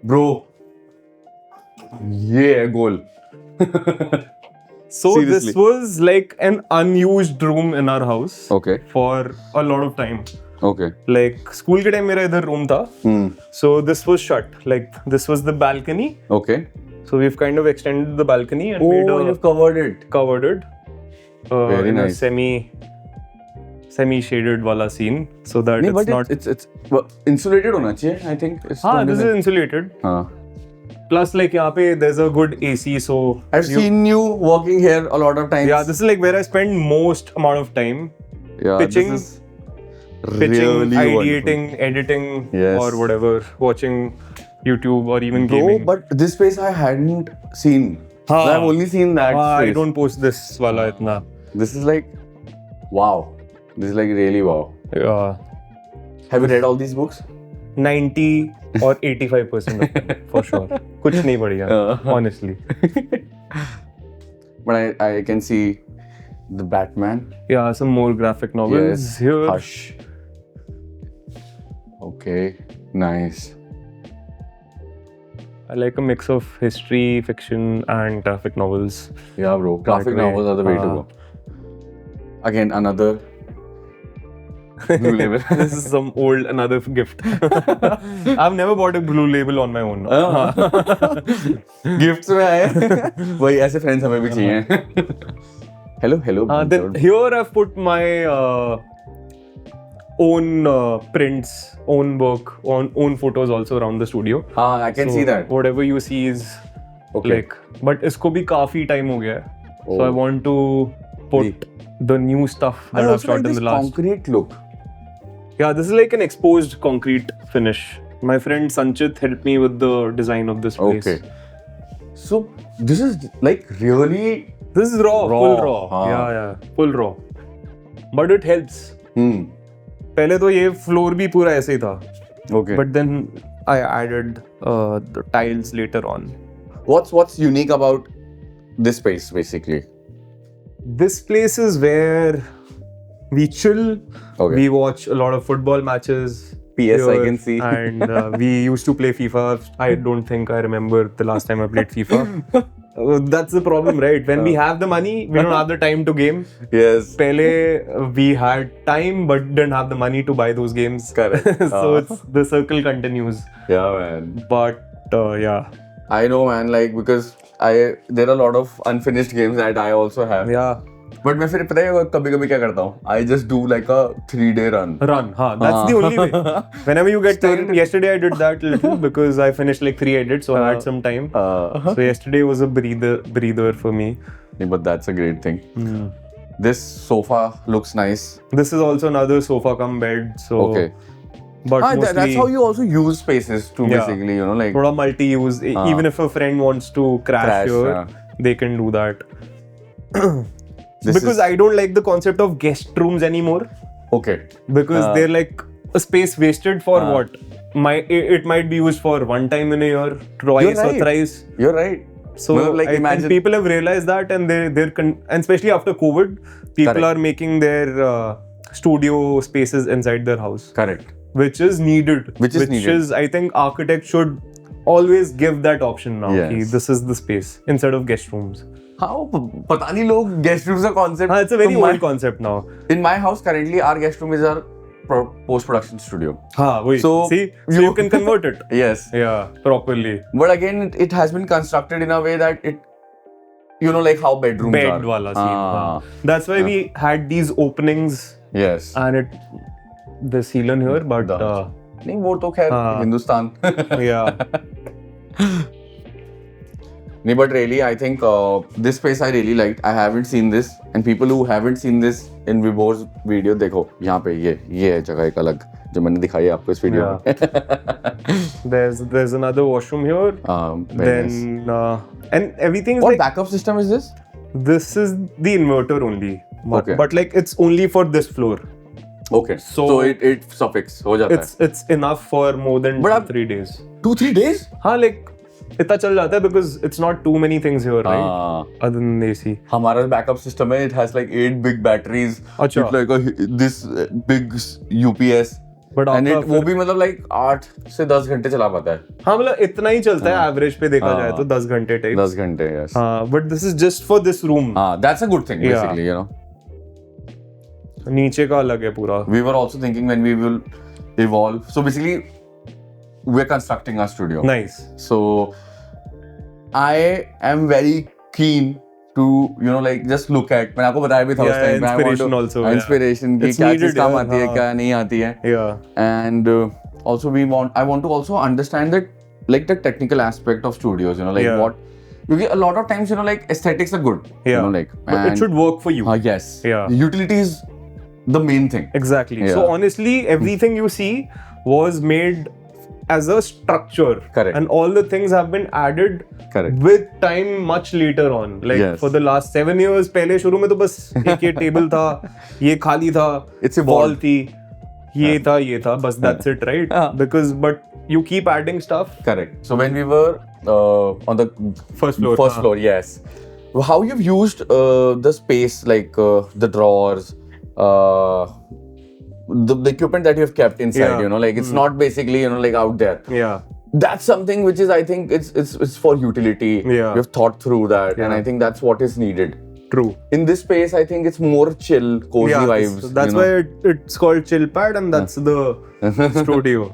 Bro, ये है goal. So Seriously. this was like an unused room in our house Okay. for a lot of time. Okay. Like school के time मेरा इधर room था. So this was shut. Like this was the balcony. Okay. So we've kind of extended the balcony and made Oh, a you've covered it. covered it Very in nice. a semi shaded wala scene so that नहीं, it's but not. it's insulated होना चाहिए. I think. हाँ, this is insulated. हाँ. Plus like यहाँ पे there's a good AC, so I've seen you walking here a lot of times. yeah, this is like where I spend most amount of time Yeah, pitching, this is really ideating, editing, Yes. or whatever, watching YouTube or even Bro, gaming. but this space I hadn't seen. हाँ. I've only seen that I space. don't post this wala itna. This is like, wow. This is like really wow. Yeah, Have you read all these books? 90 or 85% of them, for sure. कुछ नहीं बढ़िया, honestly. But I can see the Batman. Yeah, some more graphic novels Yes. here. Hush. Okay. Nice. I like a mix of history, fiction, and graphic novels. Yeah, bro. Graphic way. novels are the way to go. Again, another blue label. This is some old another gift. I've never bought a blue label on my own. Gifts में आए वही ऐसे friends हमें भी चाहिए. Hello. Then here I've put my own prints, own work, own photos also around the studio. I can So see that. Whatever you see is Okay. like, but इसको भी काफी time हो गया है. So Oh. I want to put the new stuff I that I've also shot like in this the last. concrete look. Yeah, this is like an exposed concrete finish. My friend Sanchit helped me with the design of this place. Okay. So this is like really. This is raw. Full raw. हाँ. Yeah, full raw. But it helps. पहले तो ये floor भी पूरा ऐसे ही था. Okay. But then I added the tiles later on. What's unique about this space basically? This place is where we chill. Okay. We watch a lot of football matches. PS, I here, can see. And we used to play FIFA. I don't think I remember the last time I played FIFA. That's the problem, right? When we have the money, we don't have the time to game. Yes. Pehle we had time but didn't have the money to buy those games. Correct. So it's the circle continues. Yeah, man. But yeah. I know, man. Like because there are a lot of unfinished games that I also have. Yeah. But मैं फिर पता है कभी-कभी क्या करता हूँ? I just do like a 3-day run. Run, that's the only way. Whenever you get time. Yesterday I did that little because I finished like 3 edits, so I had some time. So yesterday was a breather for me. Yeah, but that's a great thing. This sofa looks nice. This is also another sofa cum bed. So Okay. but mostly That's how you also use spaces to basically, you know, like thoda multi-use. Even if a friend wants to crash here, they can do that. Because I don't like the concept of guest rooms anymore. Okay. Because they're like a space wasted for what? It might be used for one time in a year, twice or thrice. You're right. So like I imagine think people have realized that, and and especially after COVID, people are making their studio spaces inside their house. Correct. Which is needed. Which is I think architects should always give that option now. Yes. कि this is the space instead of guest rooms. हाँ पता नहीं लोग guest rooms का concept. It's a very old concept now. In my house currently, our guest room is our post-production studio. Wait. So See, you can convert it. Yes. Yeah, properly. But again, it has been constructed in a way that it, you know, like how bedrooms are. Bed wala scene. That's why we had these openings. Yes. And the ceiling here, but नहीं वो तो खैर Hindustan. Yeah. नहीं, but really, I think this space I really liked. I haven't seen this, and people who haven't seen this in Vibhor's video, देखो यहाँ पे ये है जगह एक अलग जो मैंने दिखाई है आपको इस वीडियो में. There's another washroom here. Very nice. And everything is What like, backup system is this? this is the inverter only. Okay. But like it's only for this floor. Okay. So it suffix हो जाता है. It's enough for more than 3 days. 2-3 days? हाँ, like इतना चल जाता है because it's not too many things here, right? Other than AC. हमारा backup system है, it has like 8 big batteries. अच्छा. It's like this big UPS. But And आपका it वो भी मतलब like 8 से 10 घंटे चला पाता है. हाँ मतलब इतना ही चलता है एवरेज पे देखा जाए तो 10 घंटे टाइप. 10 घंटे, yes. हाँ but this is just for this room. That's a good thing basically, you know. नीचे का अलग है पूरा. We were also thinking when we will evolve. So basically, we're constructing our studio. Nice. So I am very keen to, you know, like just look at. मैंने आपको बताया भी था उस time पे. Inspiration also. Inspiration की It's क्या needed, चीज़ काम आती है, हाँ. क्या नहीं आती है. Yeah. And also I want to also understand that, like the technical aspect of studios, you know, like what. Because a lot of times, you know, like aesthetics are good. Yeah. You know, like. But it should work for you. Yes. Yeah. The utility is the main thing. Exactly. Yeah. So honestly, everything you see was made as a structure. Correct. And all the things have been added Correct. with time much later on. Like Yes. for the last 7 years, पहले शुरू में तो बस एक ये table था, ये खाली था, It's evolved. wall थी, ये था, बस that's it, right? Because but you keep adding stuff. Correct. So when we were on the First floor. first floor, yes. How you've used the space, like the drawers, the equipment that you have kept inside, Yeah. you know, like it's not basically, you know, like out there. Yeah. That's something which is, I think, it's for utility. Yeah. We have thought through that, and Yeah. I think that's what is needed. True. In this space, I think it's more chill, cozy vibes. So that's you know. why it's called Chill Pad, and that's the studio.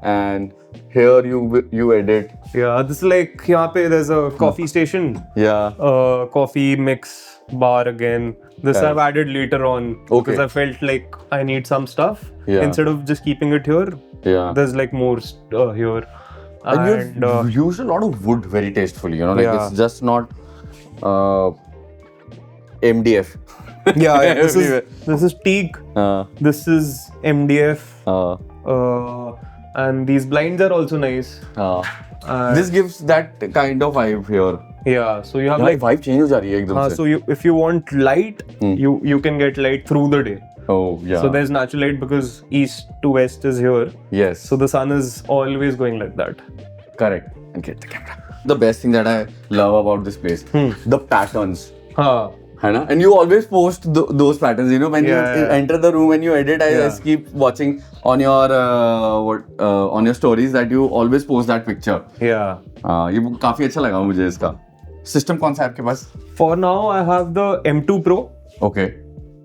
And here you edit. Yeah, this is like यहाँ पे there's a coffee station. Yeah. Coffee mix bar again. This Correct. I've added later on because I felt like I need some stuff. Yeah. Instead of just keeping it here, Yeah. there's like more here. And you've used a lot of wood very tastefully, you know, like Yeah. it's just not MDF. yeah, this Everywhere. is teak. This is MDF. And these blinds are also nice. This gives that kind of vibe here. Yeah, so you have Like like vibe change हो जा रही है एकदम से. so if you want light, you can get light through the day. Oh yeah. So there's natural light because east to west is here. Yes. So the sun is always going like that. Correct. And get the camera. The best thing that I love about this place, the patterns. है ना? And you always post those patterns, you know, when you enter the room and you edit. I keep watching on your on your stories that you always post that picture. Yeah. ये काफी अच्छा लगा मुझे इसका. System कौन सा है आपके पास? For now, I have the M2 Pro. Okay.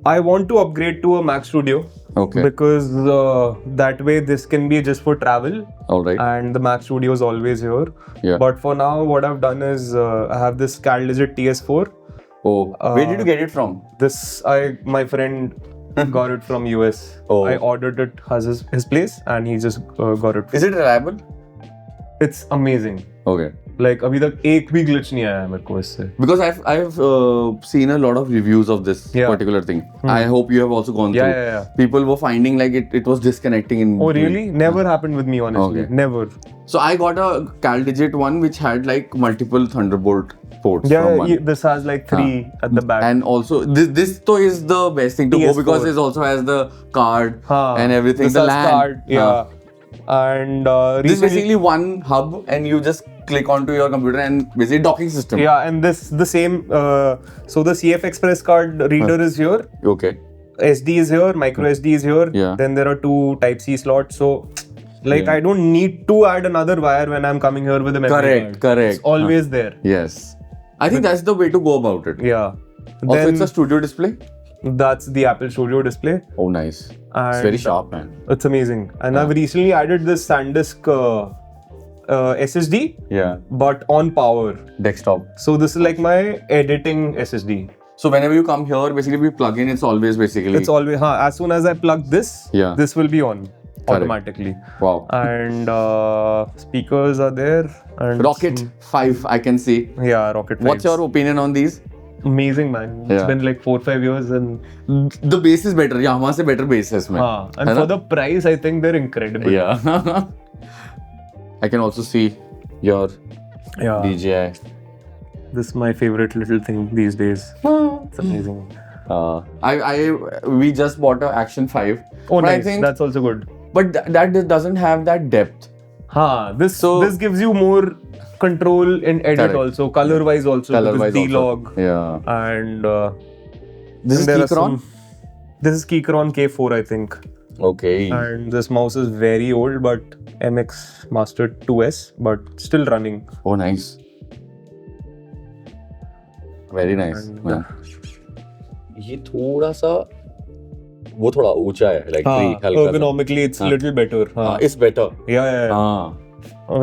I want to upgrade to a Mac Studio. Okay. Because that way this can be just for travel. All right. And the Mac Studio is always here. Yeah. But for now, what I've done is I have this CalDigit TS4. Oh, where did you get it from? My friend got it from US. Oh. I ordered it as his place and he just got it. Is it reliable? It's amazing. Okay. Like अभी तक एक भी glitch नहीं आया है मेरे को इससे. Because I've seen a lot of reviews of this particular thing. I hope you have also gone through. Yeah. People were finding like it was disconnecting in. Oh really? Never happened with me honestly. Okay. Never. So I got a CalDigit one which had like multiple Thunderbolt ports. Yeah, from one. this has like 3 at the back. And also this though is the best thing to go PS4. because it also has the card and everything. This The has LAN. card, yeah. And This is basically one hub and you just click onto your computer and basically docking system. Yeah, and this the same. So the CF Express card reader is here. Okay. SD is here. Micro SD is here. Yeah. Then there are 2 Type C slots. So like I don't need to add another wire when I'm coming here with a memory card. Correct. It's always there. Yes. I think that's the way to go about it. Yeah. Also, Then it's a studio display. that's the Apple Studio display. Oh, nice. And It's very sharp, man. It's amazing. And I've recently added this SanDisk SSD, but on power. Desktop. So this is like my editing SSD. So whenever you come here, basically we plug in. It's always basically. It's always as soon as I plug this, this will be on automatically. Wow. And speakers are there. And Rocket 5, I can see. Yeah, Rocket 5. What's your opinion on these? Amazing, man. It's been like 4-5 years and the bass is better. Yamaha se better bass है इसमें. And for the price, I think they're incredible. Yeah. I can also see your DJI. This is my favorite little thing these days. It's amazing. We just bought a Action 5. Oh, nice. I think, that's also good. But that doesn't have that depth. This gives you more control in edit also, color wise also. Color-wise D-Log. Yeah. And this is Keychron? This is Keychron K4, I think. Okay. And this mouse is very old, but MX Master 2S, but still running. Oh, nice. Very nice. And- man. ये थोड़ा सा वो थोड़ा ऊंचा है, like हाँ, हल्का सा. ergonomically it's हाँ. little better. हाँ. It's better. Yeah. हाँ.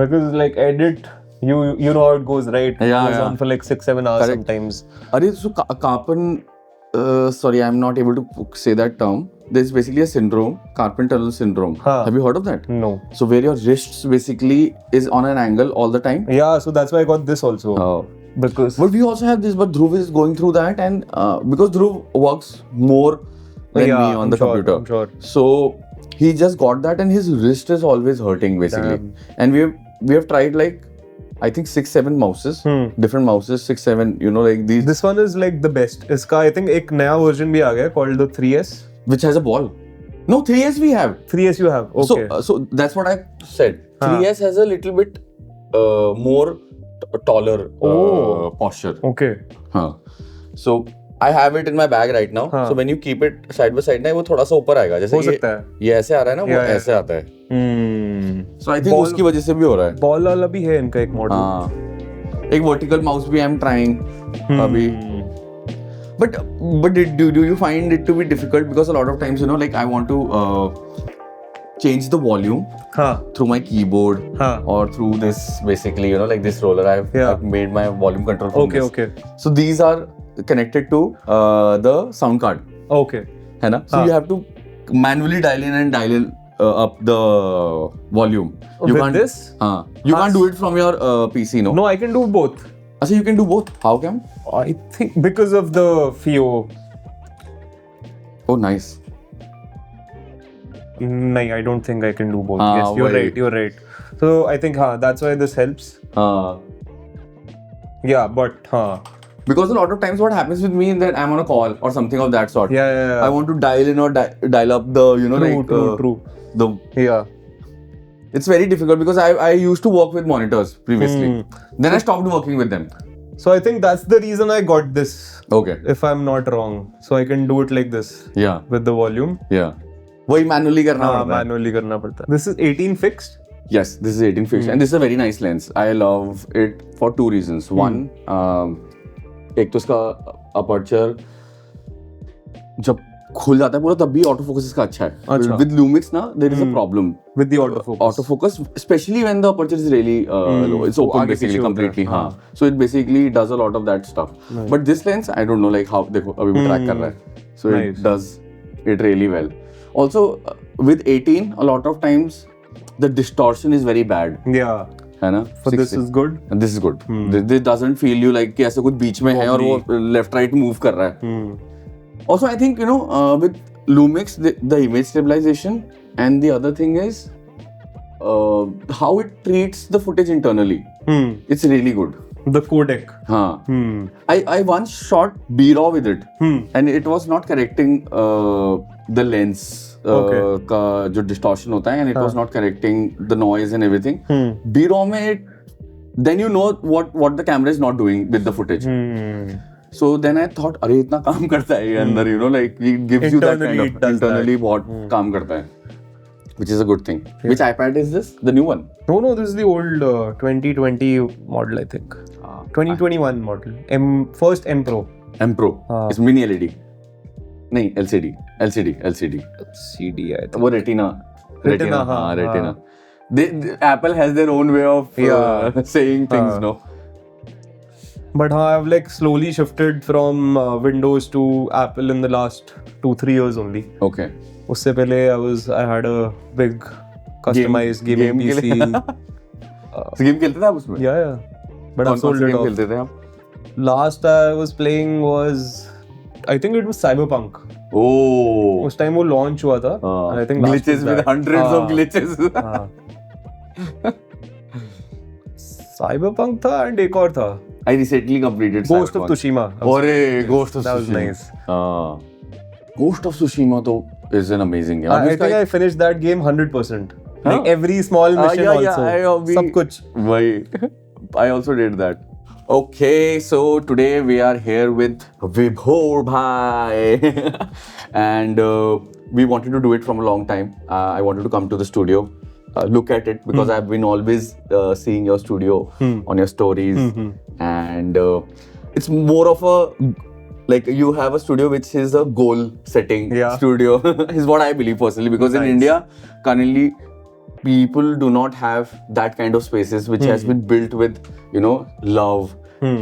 Because like edit, you know how it goes, right? It Yeah, goes yeah. on for like 6-7 hours Correct. sometimes. अरे so Karpan, sorry, I'm not able to say that term. There's basically a syndrome, carpal tunnel syndrome. Huh. Have you heard of that? No. So where your wrists basically is on an angle all the time. Yeah, so that's why I got this also. Because But we also have this. But Dhruv is going through that, and because Dhruv works more than yeah, me on the computer, I'm sure. so he just got that, and his wrist is always hurting basically. Damn. And we have tried like I think 6-7 mouses, different mouses, 6-7. You know, like these, This one is like the best. इसका I think एक नया version भी आ गया called the 3S. which has a ball. No, 3S we have. 3S you have. Okay. So that's what I said. 3S has a little bit more taller posture. Okay. हाँ. So I have it in my bag right now. हाँ. So when you keep it side by side ना, वो थोड़ा सा ऊपर आएगा. जैसे हो सकता है. ये ऐसे आ रहा है ना, वो Yeah. ऐसे आता है. So I think Ball- उसकी वजह से भी हो रहा है. Ball वाला भी है इनका एक मॉडल. हाँ. एक vertical mouse भी I'm trying अभी. But do you find it to be difficult, because a lot of times, you know, like I want to change the volume हाँ. through my keyboard हाँ. or through this, basically, you know, like this roller. I've made my volume control from this. Okay. So these are connected to the sound card, Okay. है ना? So you have to manually dial in and dial up the volume. You With can't, this? हाँ. You can't do it from your PC, no? No, I can do both. So you can do both. How come? I think because of the FIO. Oh, nice. No, I don't think I can do both. Ah, Yes, you're wait. right. So I think that's why this helps. Yeah, but Because a lot of times what happens with me is that I'm on a call or something of that sort. yeah. I want to dial in or dial up the, you know, True. the. Yeah. It's very difficult because I used to work with monitors previously. Then I stopped working with them. So I think that's the reason I got this, Okay. if I'm not wrong. So I can do it like this Yeah. with the volume. Yeah. वही manually करना पड़ता है. Manually करना पड़ता है. This is 18 fixed. Yes, this is 18 fixed, and this is a very nice lens. I love it for two reasons. One, एक तो इसका aperture जब खुल जाता है पूरा तब भी autofocus इसका अच्छा है. अच्छा. With Lumix ना, there is a problem. With the autofocus. Autofocus, especially when the aperture is really low. It's open आगे basically पीछे होता है. completely. हाँ. So it basically does a lot of that stuff. But this lens, I don't know like how. देखो अभी भी track कर रहा है. So Nice. it does it really well. Also, with 18, a lot of times the distortion is very bad. Yeah. है ना? So this is good. And this is good. This doesn't feel you like कि ऐसे कुछ बीच में है और वो left right move कर रहा है. Also, I think, you know, with Lumix, the image stabilization, and the other thing is how it treats the footage internally. It's really good. The codec. हाँ. I once shot B-RAW with it, and it was not correcting the lens का जो distortion होता है, and it was not correcting the noise and everything. B-RAW में then you know what the camera is not doing with the footage. So then I thought, अरे इतना काम करता है ये अंदर, you know, like it gives you that kind Internally of it does internally बहुत काम करता है, which is a good thing. Which iPad is this? The new one? No, this is the old 2020 model, I think. 2021 model. First M Pro. M Pro. It's mini LED. नहीं, LCD. CD, I think. वो Retina. Retina, हाँ, Retina. Apple has their own way of saying things, no? But I've like slowly shifted from Windows to Apple in the last 2-3 years only. Okay. उससे पहले I had a big customized gaming game PC. So game खेलते थे आप उसमें? Yeah. But I sold it game off. खेलते थे आप? Last I was playing was, I think it was Cyberpunk. Oh. उस time वो launch हुआ था. And I think last glitches was with that. hundreds of glitches. Cyberpunk था and एक और था. I recently completed Ghost of Cyberpunk. Tsushima. अरे Ghost of That was Tsushima. nice. Ghost of Tsushima तो is an amazing game. I think I finished that game 100%. Like Huh? every small mission yeah, also. सब कुछ. वही. I also did that. Okay, so today we are here with Vibhor Bhai and we wanted to do it from a long time. I wanted to come to the studio, look at it, because I've been always seeing your studio on your stories, and it's more of a, like, you have a studio which is a goal setting studio is what I believe personally, because in India currently people do not have that kind of spaces which has been built with, you know, love,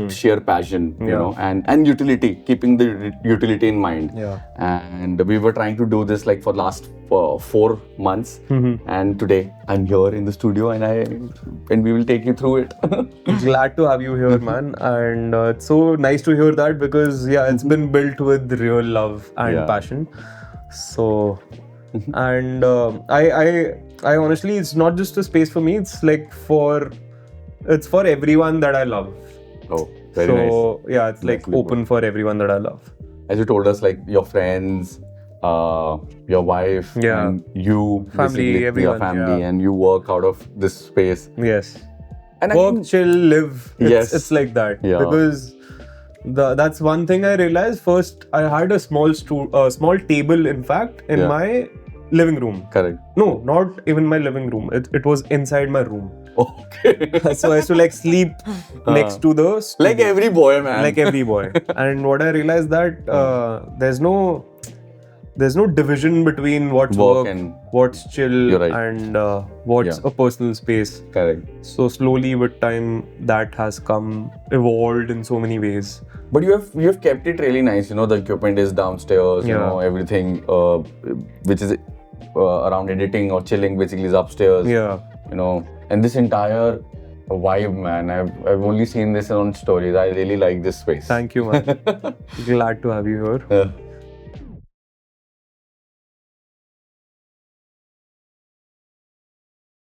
sheer passion, you know, and utility, keeping the utility in mind. And we were trying to do this like for last 4 months, and today I'm here in the studio, and we will take you through it. Glad to have you here, man, and it's so nice to hear that, because it's been built with real love and passion. So, and I honestly, it's not just a space for me. It's like it's for everyone that I love. Oh, very nice. So it's like open for everyone that I love. As you told us, like your friends, your wife, and you, family, everyone, your family, and you work out of this space. Yes. And work, chill, live. It's like that. Because that's one thing I realized. First, I had a small table, in fact, in my living room. Correct. No, not even my living room. It was inside my room. Okay. So I used to like sleep next to the studio. Like every boy, man. Like every boy. And what I realized that there's no division between what's work and what's chill, and what's a personal space. Correct. So slowly with time that has evolved in so many ways. But you have kept it really nice. You know, the equipment is downstairs. You know, everything which is around editing or chilling basically is upstairs. Yeah. You know, and this entire vibe, man. I've only seen this on stories. I really like this space. Thank you, man. Glad to have you here.